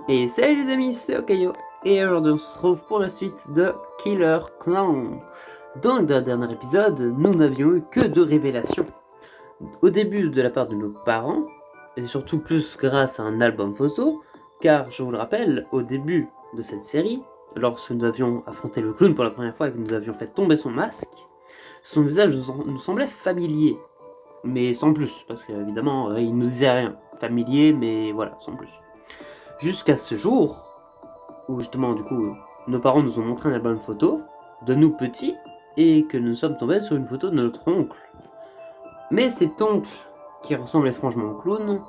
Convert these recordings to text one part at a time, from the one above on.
Et salut les amis, c'est Okayo, et aujourd'hui on se retrouve pour la suite de Killer Clown. Dans le dernier épisode, nous n'avions eu que deux révélations. Au début de la part de nos parents, et surtout plus grâce à un album photo, car je vous le rappelle, au début de cette série, lorsque nous avions affronté le clown pour la première fois et que nous avions fait tomber son masque, son visage nous semblait familier, mais sans plus, parce qu'évidemment il nous disait rien. Familier, mais voilà, sans plus. Jusqu'à ce jour, où justement du coup nos parents nous ont montré un album photo de nous petits et que nous sommes tombés sur une photo de notre oncle. Mais cet oncle, qui ressemble étrangement au clown,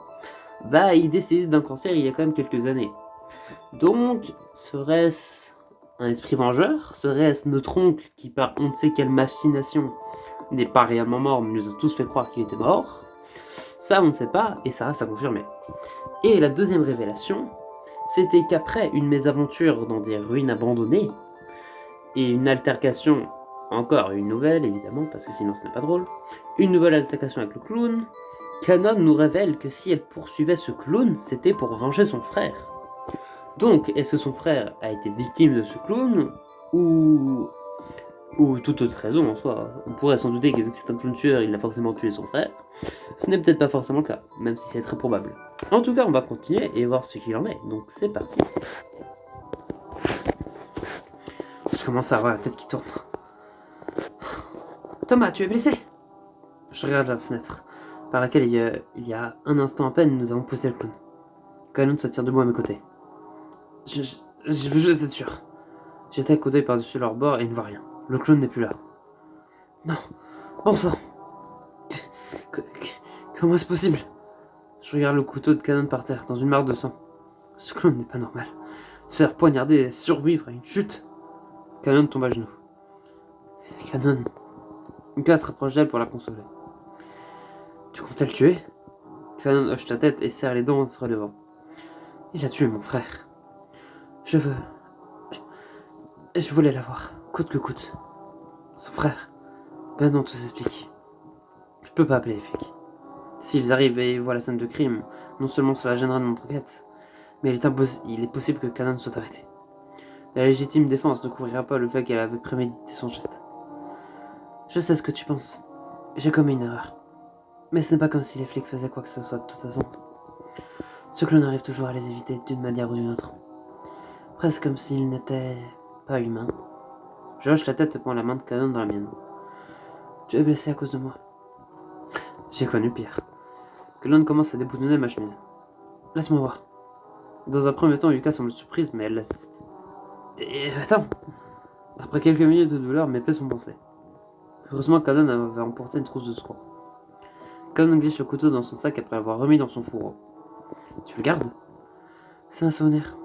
il décéder d'un cancer il y a quand même quelques années. Donc, serait-ce un esprit vengeur? Serait-ce notre oncle qui, par on ne sait quelle machination, n'est pas réellement mort, mais nous a tous fait croire qu'il était mort? Ça, on ne sait pas, et ça reste à confirmer. Et la deuxième révélation, c'était qu'après une mésaventure dans des ruines abandonnées, et une altercation, encore une nouvelle évidemment, parce que sinon ce n'est pas drôle, une nouvelle altercation avec le clown, Canon nous révèle que si elle poursuivait ce clown, c'était pour venger son frère. Donc, est-ce que son frère a été victime de ce clown, ou toute autre raison en soi? On pourrait s'en douter que vu que c'est un clown tueur, il a forcément tué son frère. Ce n'est peut-être pas forcément le cas, même si c'est très probable. En tout cas, on va continuer et voir ce qu'il en est, donc c'est parti. Je commence à avoir la tête qui tourne. Thomas, tu es blessé? Je regarde la fenêtre, par laquelle il y a un instant à peine, nous avons poussé le clown. Canon se tire debout à mes côtés. Je veux juste être sûr. J'étais un coup d'œil par-dessus leur bord et il ne voit rien. Le clown n'est plus là. Non, bon sang. Comment est-ce possible? Je regarde le couteau de Canon par terre, dans une mare de sang. Ce clown n'est pas normal. Se faire poignarder et survivre à une chute. Canon tombe à genoux. Canon. Lucas se rapproche d'elle pour la consoler. Tu comptais le tuer? Canon hoche la tête et serre les dents en se relevant. Il a tué mon frère. Je voulais l'avoir, coûte que coûte. Son frère. Maintenant tout s'explique. Je peux pas appeler les flics. S'ils arrivent et voient la scène de crime, non seulement cela gênera notre enquête, mais il est possible que Canon soit arrêté. La légitime défense ne couvrira pas le fait qu'elle avait prémédité son geste. Je sais ce que tu penses. J'ai commis une erreur. Mais ce n'est pas comme si les flics faisaient quoi que ce soit de toute façon. Ce clown arrive toujours à les éviter d'une manière ou d'une autre. Presque comme s'ils n'étaient pas humains. Je hoche la tête et prends la main de Canon dans la mienne. Tu es blessé à cause de moi. J'ai connu pire. Canon commence à déboutonner ma chemise. Laisse-moi voir. Dans un premier temps, Yuka semble surprise, mais elle l'assiste. Et attends. Après quelques minutes de douleur, mes plaies sont pansées. Heureusement, Canon avait emporté une trousse de secours. Canon glisse le couteau dans son sac après l'avoir remis dans son fourreau. Tu le gardes? C'est un souvenir.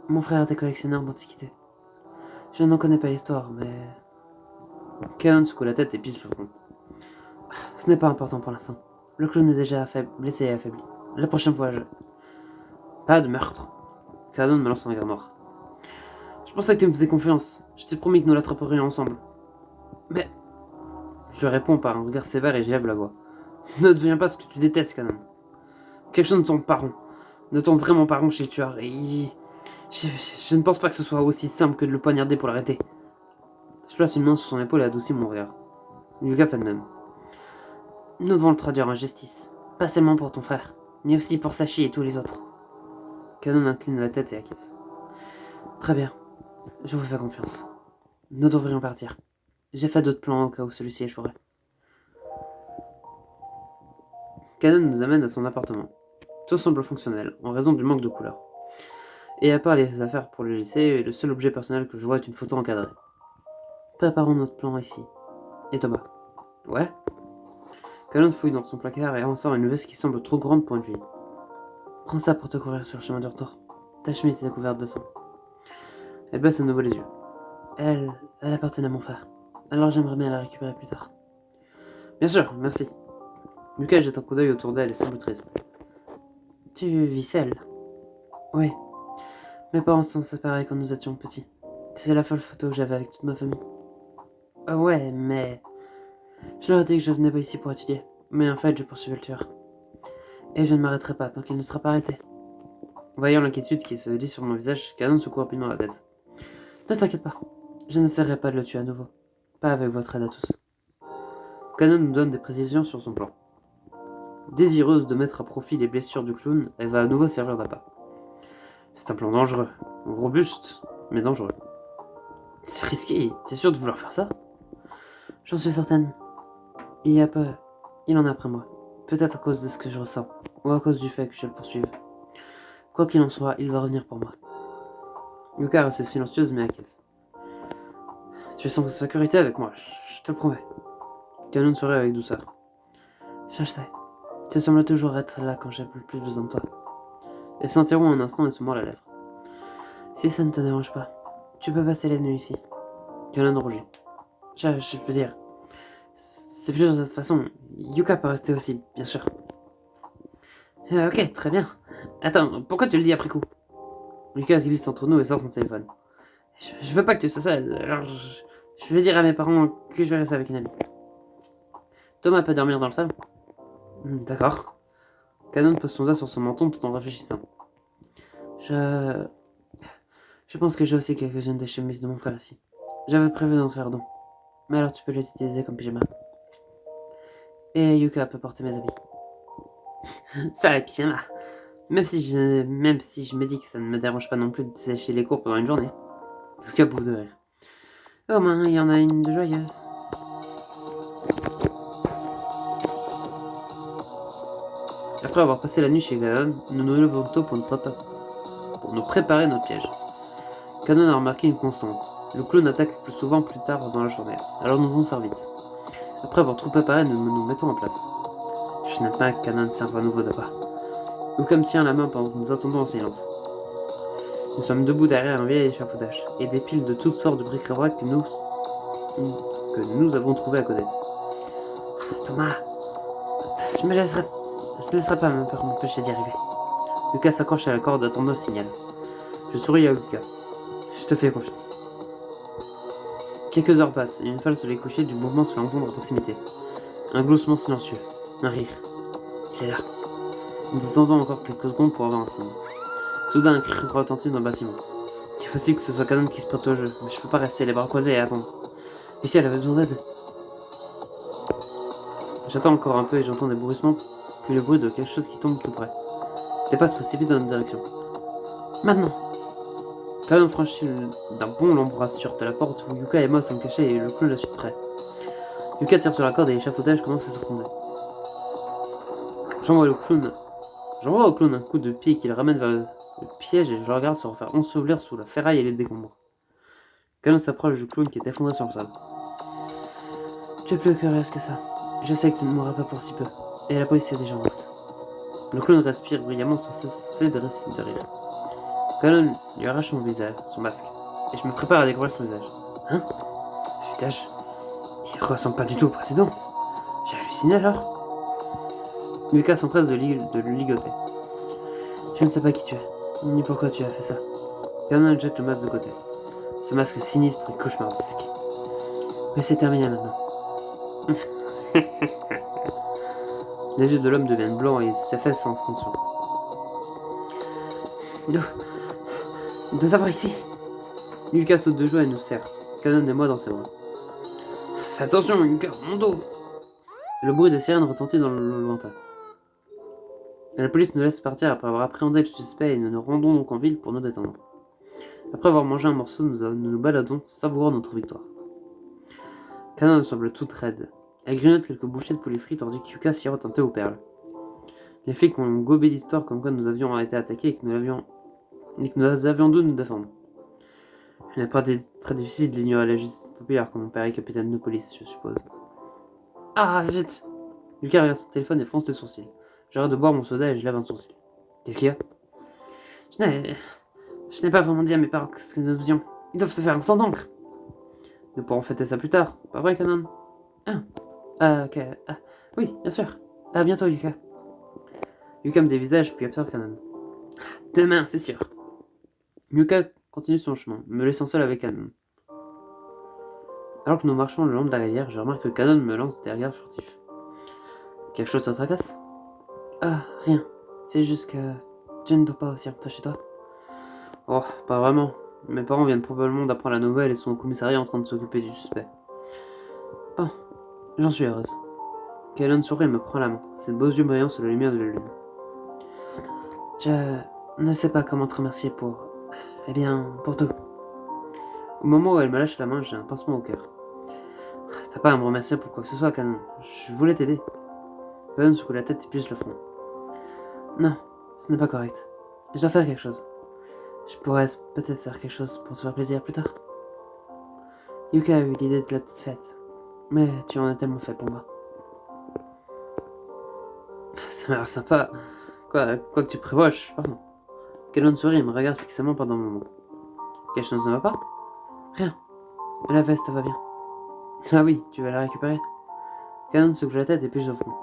Mon frère était collectionneur d'antiquités. Je n'en connais pas l'histoire, mais... Canon secoue la tête et pisse le front. Ce n'est pas important pour l'instant. Le clown est déjà blessé et affaibli. La prochaine fois, Pas de meurtre. Canon me lance un regard noir. Je pensais que tu me faisais confiance. Je t'ai promis que nous l'attraperions ensemble. Mais... Je réponds par un regard sévère et j'élève la voix. Ne deviens pas ce que tu détestes, Canon. Quelque chose ne tombe pas rond. Ne tombe vraiment pas rond chez le tueur. Et... Je ne pense pas que ce soit aussi simple que de le poignarder pour l'arrêter. Je place une main sur son épaule et adoucis mon regard. Yuka fait de même. Nous devons le traduire en justice. Pas seulement pour ton frère, mais aussi pour Sachi et tous les autres. Canon incline la tête et acquiesce. Très bien. Je vous fais confiance. Nous devrions partir. J'ai fait d'autres plans au cas où celui-ci échouerait. Canon nous amène à son appartement. Tout semble fonctionnel, en raison du manque de couleurs. Et à part les affaires pour le lycée, le seul objet personnel que je vois est une photo encadrée. Préparons notre plan ici. Et Thomas. Ouais? Canon fouille dans son placard et en sort une veste qui semble trop grande pour une fille. Prends ça pour te couvrir sur le chemin du retour. Ta chemise est couverte de sang. Elle baisse à nouveau les yeux. Elle appartenait à mon frère. Alors j'aimerais bien la récupérer plus tard. Bien sûr, merci. Lucas jette un coup d'œil autour d'elle et semble triste. Tu vis seule? Oui. Mes parents se sont séparés quand nous étions petits. C'est la seule photo que j'avais avec toute ma famille. Ah ouais, mais... Je leur ai dit que je venais pas ici pour étudier. Mais en fait, je poursuivais le tueur. Et je ne m'arrêterai pas tant qu'il ne sera pas arrêté. Voyant l'inquiétude qui se lit sur mon visage, Canon secoue rapidement la tête. Ne t'inquiète pas, je n'essaierai pas de le tuer à nouveau. Pas avec votre aide à tous. Canon nous donne des précisions sur son plan. Désireuse de mettre à profit les blessures du clown, elle va à nouveau servir d'appât. C'est un plan dangereux, robuste, mais dangereux. C'est risqué, t'es sûr de vouloir faire ça? J'en suis certaine. Il y a peu, il en a après moi. Peut-être à cause de ce que je ressens, ou à cause du fait que je le poursuive. Quoi qu'il en soit, il va revenir pour moi. Yuka reste silencieuse mais inquiète. Tu es sans sécurité avec moi, je te le promets. Canon sourit avec douceur. Je sais. Tu sembles toujours être là quand j'ai le plus besoin de toi. Elle s'interrompt un instant et se mord la lèvre. Si ça ne te dérange pas, tu peux passer la nuit ici. Canon rougit. Je veux dire, c'est plus de toute façon. Yuka peut rester aussi, bien sûr. Ok, très bien. Attends, pourquoi tu le dis après coup? Yuka se glisse entre nous et sort son téléphone. Je veux pas que tu sois seul, alors je vais dire à mes parents que je vais rester avec une amie. Thomas peut dormir dans le salon. D'accord. Canon pose son doigt sur son menton tout en réfléchissant. Je pense que j'ai aussi quelques-unes des chemises de mon frère ici. J'avais prévu d'en faire don. Mais alors tu peux les utiliser comme pyjama. Et Yuka peut porter mes habits. Ça, les pyjamas. Même si je me dis que ça ne me dérange pas non plus de sécher les cours pendant une journée. Yuka pousse de rire. Au moins, il y en a une de joyeuse. Après avoir passé la nuit chez Canon, nous nous levons tôt pour nous préparer notre piège. Canon a remarqué une constante. Le clown attaque plus souvent plus tard dans la journée, alors nous devons faire vite. Après avoir tout préparé, nous nous mettons en place. Je n'aime pas que Canon serve à nouveau d'appât. Yuka me tient la main pendant que nous attendons en silence. Nous sommes debout derrière un vieil échafaudage, et des piles de toutes sortes de bric-à-brac que nous avons trouvées à côté. Thomas, je ne laisserai pas m'empêcher d'y arriver. Yuka s'accroche à la corde attendant le signal. Je souris à Yuka. Je te fais confiance. Quelques heures passent, et une fois le soleil couché, du mouvement se fait entendre à proximité. Un gloussement silencieux. Un rire. Il est là. Nous attendons encore quelques secondes pour avoir un signe. Soudain, un cri retentit dans le bâtiment. Il est possible que ce soit Canon qui se prête au jeu, mais je peux pas rester les bras croisés et attendre. Et si elle avait besoin d'aide? J'attends encore un peu et j'entends des bruissements, puis le bruit de quelque chose qui tombe tout près. Les pas se précipitent dans notre direction. Maintenant! Canon franchit d'un bond l'embrasure de la porte où Yuka et moi sommes cachés et le clown la suit de près. Yuka tire sur la corde et l'échafaudage commence à se fonder. J'envoie au clown un coup de pied qui le ramène vers le piège et je le regarde se refaire ensevelir sous la ferraille et les décombres. Canon s'approche du clown qui est effondré sur le sol. Tu es plus curieuse que ça. Je sais que tu ne mourras pas pour si peu. Et la police est déjà en route. Le clown respire brillamment sans cesser de rire. Canon lui arrache son masque. Et je me prépare à découvrir son visage. Hein? Ce visage? Il ressemble pas du tout au précédent. J'ai halluciné alors? Yuka s'empresse de le ligoter. Je ne sais pas qui tu es, ni pourquoi tu as fait ça. Canon jette le masque de côté. Ce masque sinistre et cauchemardesque. Mais c'est terminé maintenant. Les yeux de l'homme deviennent blancs et s'affaissent en tension. De savoir ici. Yuka saute de joie et nous serre. Canon et moi dans ses bras. Fais attention, Yuka, mon dos! Le bruit des sirènes retentit dans le lointain. La police nous laisse partir après avoir appréhendé le suspect et nous nous rendons donc en ville pour nous détendre. Après avoir mangé un morceau, nous nous baladons, savourant notre victoire. Canon semble toute raide. Elle grignote quelques bouchées de poulet frit tandis que Yuka sirote un thé aux perles. Les flics ont gobé l'histoire comme quoi nous avions été attaqués et que nous avions dû nous défendre. Il n'est pas très difficile d'ignorer la justice populaire quand mon père est capitaine de police, je suppose. Ah zut! Yuka regarde son téléphone et fronce les sourcils. J'arrête de boire mon soda et je lève un sourcil. Qu'est-ce qu'il y a? Je n'ai pas vraiment dit à mes parents ce que nous faisions. Ils doivent se faire un sang d'encre. Nous pourrons fêter ça plus tard, pas vrai, Canon? Ok. Oui, bien sûr. À bientôt, Yuka. Yuka me dévisage puis observe Canon. Demain, c'est sûr. Yuka continue son chemin, me laissant seul avec Canon. Alors que nous marchons le long de la rivière, je remarque que Canon me lance des regards furtifs. Quelque chose te tracasse? Ah, rien. C'est juste que... Tu ne dois pas aussi rentrer chez toi? Oh, pas vraiment. Mes parents viennent probablement d'apprendre la nouvelle et sont au commissariat en train de s'occuper du suspect. Bon, j'en suis heureuse. Calonne sourit et me prend la main, ses beaux yeux brillants sous la lumière de la lune. Je ne sais pas comment te remercier pour... Eh bien, pour tout. Au moment où elle me lâche la main, j'ai un pincement au cœur. T'as pas à me remercier pour quoi que ce soit, Canon. Je voulais t'aider. Canon secoue la tête et plisse le front. Non, ce n'est pas correct. Je dois faire quelque chose. Je pourrais peut-être faire quelque chose pour te faire plaisir plus tard. Yuka a eu l'idée de la petite fête. Mais tu en as tellement fait pour moi. Ça m'a l'air sympa. Quoi que tu prévois, pardon. Canon sourit et me regarde fixement pendant un moment. Quelque chose ne va pas? Rien. La veste va bien. Ah oui, tu vas la récupérer? Canon secoue la tête et pige au front.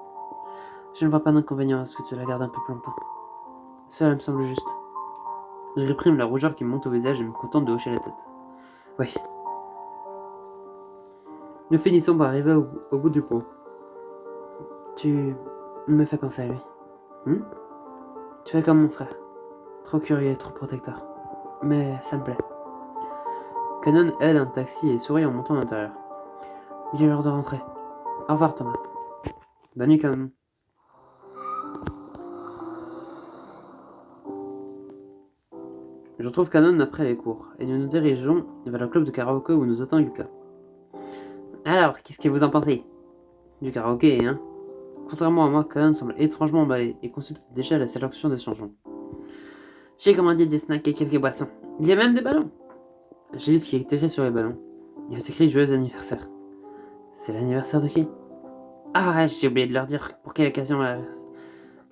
Je ne vois pas d'inconvénient à ce que tu la gardes un peu plus longtemps. Cela me semble juste. Je réprime la rougeur qui me monte au visage et me contente de hocher la tête. Oui. Nous finissons par arriver au bout du pont. Tu me fais penser à lui. Tu es comme mon frère. Trop curieux et trop protecteur. Mais ça me plaît. Canon aide un taxi et sourit en montant à l'intérieur. Il est l'heure de rentrer. Au revoir, Thomas. Bonne nuit, Canon. Je retrouve Canon après les cours, et nous nous dirigeons vers le club de karaoké où nous attend Yuka. Alors, qu'est-ce que vous en pensez? Du karaoké, hein? Contrairement à moi, Canon semble étrangement emballé et consulte déjà la sélection des changements. J'ai commandé des snacks et quelques boissons. Il y a même des ballons. J'ai lu ce qui est écrit sur les ballons. Il y avait écrit joyeux anniversaire. C'est l'anniversaire de qui? Ah, j'ai oublié de leur dire pour quelle occasion la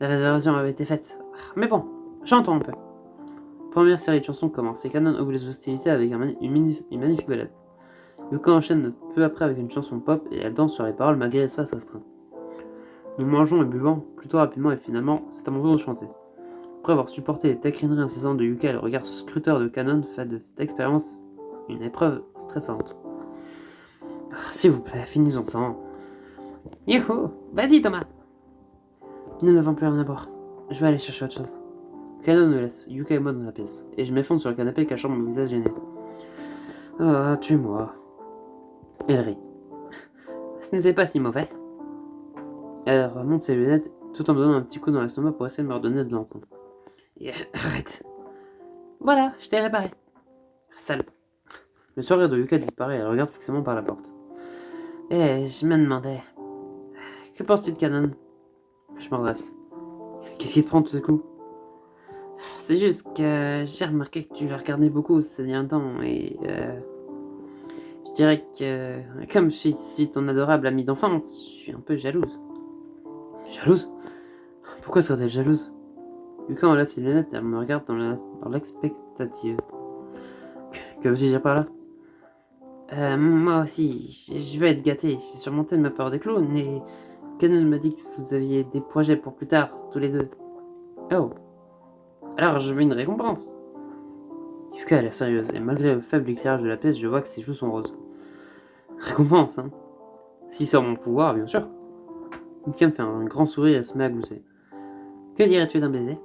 réservation avait été faite. Mais bon, chantons un peu. Première série de chansons commence et Canon ouvre les hostilités avec une magnifique balade. Yuka enchaîne peu après avec une chanson pop et elle danse sur les paroles malgré l'espace restreint. Nous mangeons et buvons plutôt rapidement et finalement, c'est à mon tour de chanter. Après avoir supporté les taquineries incessantes de Yuka et le regard scruteur de Canon, fait de cette expérience une épreuve stressante. S'il vous plaît, finissons-en. Youhou, vas-y Thomas. Nous n'avons plus rien à boire. Je vais aller chercher autre chose. Canon me laisse, Yuka et moi dans la pièce, et je m'effondre sur le canapé cachant mon visage gêné. Ah, tue-moi. Elle rit. Ce n'était pas si mauvais. Elle remonte ses lunettes tout en me donnant un petit coup dans l'estomac pour essayer de me redonner de l'entendre. Arrête. Voilà, je t'ai réparé. Sale. Le sourire de Yuka disparaît et elle regarde fixement par la porte. Je me demandais. Que penses-tu de Canon? Je me redresse. Qu'est-ce qui te prend tout à coup? C'est juste que j'ai remarqué que tu la regardais beaucoup ces derniers temps et je dirais que comme je suis ton adorable amie d'enfance, je suis un peu jalouse. Jalouse? Pourquoi serait-elle jalouse? Yuka enlève ses lunettes et elle me regarde dans l'expectative. Que veux-tu dire par là? Moi aussi, je veux être gâtée. J'ai surmonté de ma peur des clowns et Canon m'a dit que vous aviez des projets pour plus tard, tous les deux. Oh. Alors je veux une récompense. Yuka a l'air sérieuse et malgré le faible éclairage de la pièce, je vois que ses joues sont roses. Récompense, hein? Si c'est en mon pouvoir, bien sûr. Yuka me fait un grand sourire et se met à glousser. Que dirais-tu d'un baiser?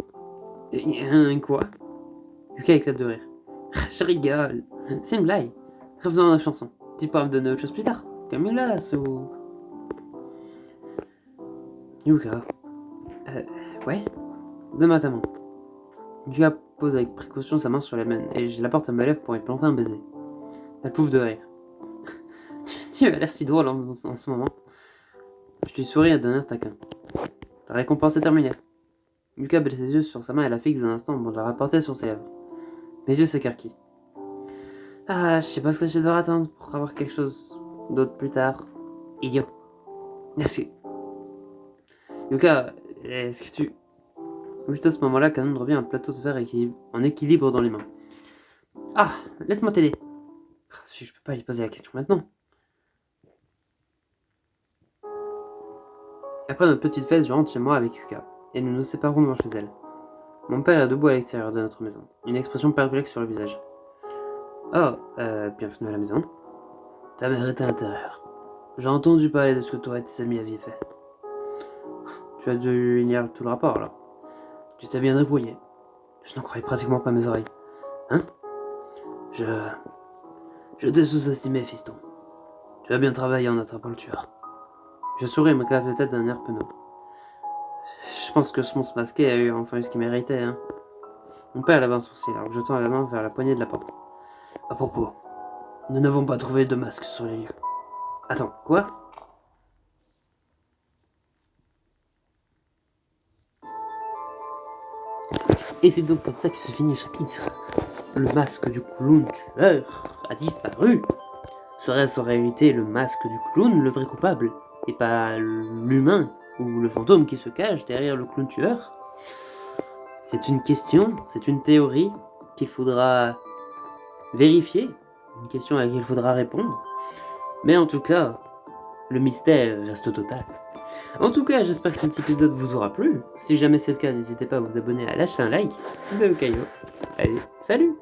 Quoi? Yuka éclate de rire. Je rigole. C'est une blague. Revenons à la chanson. Tu pourras me donner autre chose plus tard. Comme une glace ou... Yuka. Ouais? Donne-moi ta main. Yuka pose avec précaution sa main sur la mienne et je la porte à ma lèvre pour y planter un baiser. Elle pouffe de rire. Tu as l'air si drôle en ce moment. Je lui souris d'un air taquin. La récompense est terminée. Yuka baisse ses yeux sur sa main et la fixe un instant avant de la rapporter sur ses lèvres. Mes yeux s'écarquillent. Ah, je sais pas ce que je dois attendre pour avoir quelque chose d'autre plus tard. Idiot. Merci. Yuka, est-ce que tu... Juste à ce moment-là, Canon revient un plateau de verre en équilibre dans les mains. Ah, laisse-moi t'aider. Si je peux pas lui poser la question maintenant. Après notre petite fête, je rentre chez moi avec Yuka, et nous nous séparons devant chez elle. Mon père est debout à l'extérieur de notre maison, une expression perplexe sur le visage. Oh, bienvenue à la maison. Ta mère est à l'intérieur. J'ai entendu parler de ce que toi et tes amis aviez fait. Tu as dû ignorer tout le rapport alors. Tu t'es bien débrouillé. Je n'en croyais pratiquement pas mes oreilles. Hein? Je t'ai sous-estimé, fiston. Tu as bien travaillé en attrapant le tueur. Je souris et me casse la tête d'un air penaud. Je pense que ce monstre masqué a eu enfin eu ce qu'il méritait, hein. Mon père lève un sourcil alors que je tends la main vers la poignée de la porte. À propos, nous n'avons pas trouvé de masque sur les lieux. Attends, quoi? Et c'est donc comme ça que se finit le chapitre. Le masque du clown tueur a disparu. Serait-ce en réalité le masque du clown le vrai coupable, et pas l'humain ou le fantôme qui se cache derrière le clown tueur? C'est une question, c'est une théorie qu'il faudra vérifier, une question à laquelle il faudra répondre. Mais en tout cas, le mystère reste total. En tout cas, j'espère que cet épisode vous aura plu. Si jamais c'est le cas, n'hésitez pas à vous abonner, à lâcher un like. C'était Okayo. Allez, salut!